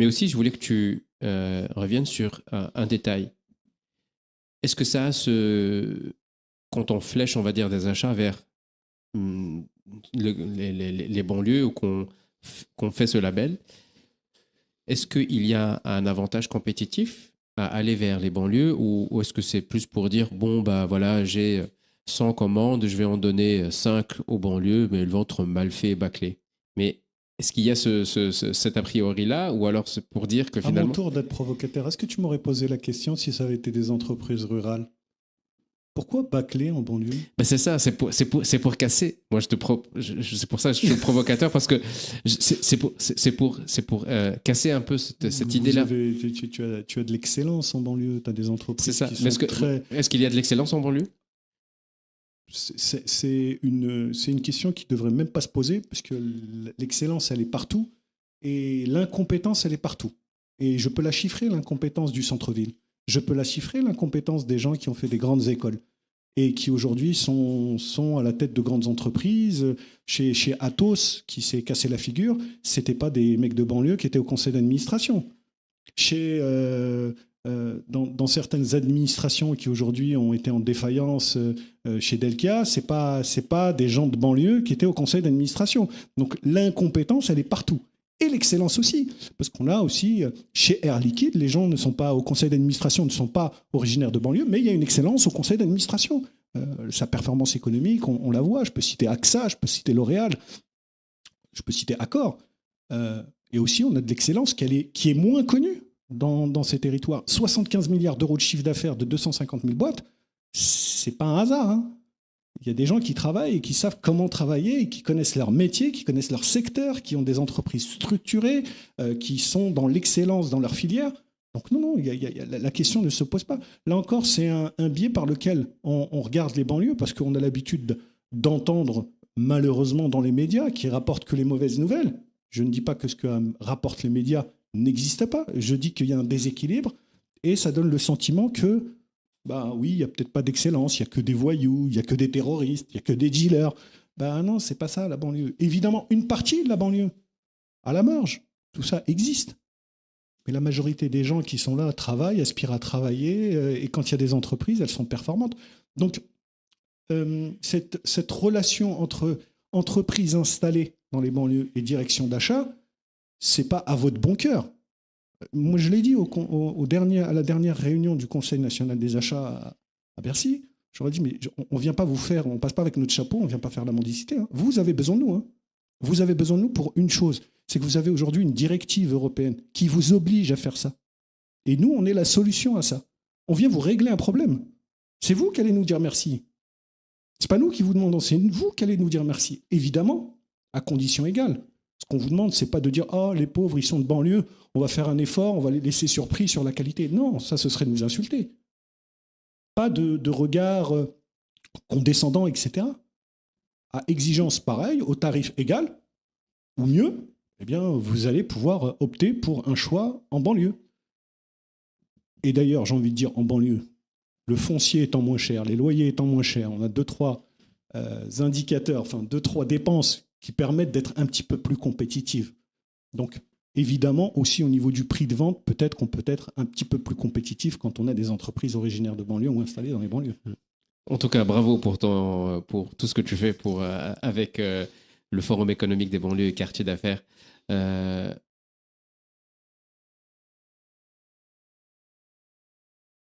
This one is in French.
Mais aussi, je voulais que tu reviennes sur un détail. Est-ce que ça a quand on flèche, on va dire, des achats vers hum, les banlieues ou qu'on fait ce label, est-ce qu'il y a un avantage compétitif à aller vers les banlieues ou est-ce que c'est plus pour dire, bon, bah voilà, j'ai 100 commandes, je vais en donner 5 aux banlieues, mais elles vont être mal fait et bâclées. Mais est-ce qu'il y a cet a priori-là ou alors c'est pour dire que À mon finalement, tour d'être provocateur, est-ce que tu m'aurais posé la question si ça avait été des entreprises rurales? Pourquoi bâcler en banlieue? ben c'est ça, c'est pour casser. Moi, c'est pour ça que je suis provocateur parce que c'est pour casser un peu cette Vous idée-là. avez, tu as de l'excellence en banlieue, tu as des C'est entreprises ça. qui Mais sont très... est-ce qu'il y a de l'excellence en banlieue? C'est une question qui ne devrait même pas se poser, parce que l'excellence, elle est partout, et l'incompétence, elle est partout. Et je peux la chiffrer, l'incompétence du centre-ville. Je peux la chiffrer, l'incompétence des gens qui ont fait des grandes écoles et qui aujourd'hui sont à la tête de grandes entreprises. Chez Atos, qui s'est cassé la figure, c'était pas des mecs de banlieue qui étaient au conseil d'administration. Dans certaines administrations qui aujourd'hui ont été en défaillance, chez Delkia, c'est pas des gens de banlieue qui étaient au conseil d'administration. Donc l'incompétence, elle est partout. Et l'excellence aussi, parce qu'on a aussi, chez Air Liquide, les gens ne sont pas au conseil d'administration, ne sont pas originaires de banlieue, mais il y a une excellence au conseil d'administration. Sa performance économique, on la voit. Je peux citer AXA, je peux citer L'Oréal, je peux citer Accor. Et aussi, on a de l'excellence qui est moins connue dans ces territoires. 75 milliards d'euros de chiffre d'affaires de 250 000 boîtes, c'est pas un hasard. Hein. Il y a des gens qui travaillent et qui savent comment travailler, et qui connaissent leur métier, qui connaissent leur secteur, qui ont des entreprises structurées, qui sont dans l'excellence dans leur filière. Donc non, la question ne se pose pas. Là encore, c'est un biais par lequel on regarde les banlieues, parce qu'on a l'habitude d'entendre, malheureusement, dans les médias, qui rapportent que les mauvaises nouvelles. Je ne dis pas que ce que rapportent les médias n'existe pas. Je dis qu'il y a un déséquilibre, et ça donne le sentiment que, bah oui, il n'y a peut-être pas d'excellence, il n'y a que des voyous, il n'y a que des terroristes, il n'y a que des dealers. Ben non, c'est pas ça la banlieue. Évidemment, une partie de la banlieue, à la marge, tout ça existe. Mais la majorité des gens qui sont là travaillent, aspirent à travailler, et quand il y a des entreprises, elles sont performantes. Donc, cette relation entre entreprises installées dans les banlieues et direction d'achat, c'est pas à votre bon cœur. Moi, je l'ai dit à la dernière réunion du Conseil national des achats à Bercy. J'aurais dit, mais on vient pas vous faire, on passe pas avec notre chapeau, on vient pas faire la mendicité. Hein. Vous avez besoin de nous. Hein. Vous avez besoin de nous pour une chose, c'est que vous avez aujourd'hui une directive européenne qui vous oblige à faire ça. Et nous, on est la solution à ça. On vient vous régler un problème. C'est vous qui allez nous dire merci. C'est pas nous qui vous demandons, c'est vous qui allez nous dire merci. Évidemment, à condition égale. Ce qu'on vous demande, c'est pas de dire « Oh, les pauvres, ils sont de banlieue, on va faire un effort, on va les laisser surpris sur la qualité. » Non, ça, ce serait nous insulter. Pas de regard condescendant, etc. À exigence pareille, au tarif égal, ou mieux, eh bien, vous allez pouvoir opter pour un choix en banlieue. Et d'ailleurs, j'ai envie de dire en banlieue, le foncier étant moins cher, les loyers étant moins chers, on a deux, trois indicateurs, enfin deux, trois dépenses qui permettent d'être un petit peu plus compétitive. Donc, évidemment, aussi au niveau du prix de vente, peut-être qu'on peut être un petit peu plus compétitif quand on a des entreprises originaires de banlieue ou installées dans les banlieues. En tout cas, bravo pour tout ce que tu fais avec le Forum économique des banlieues et quartiers d'affaires.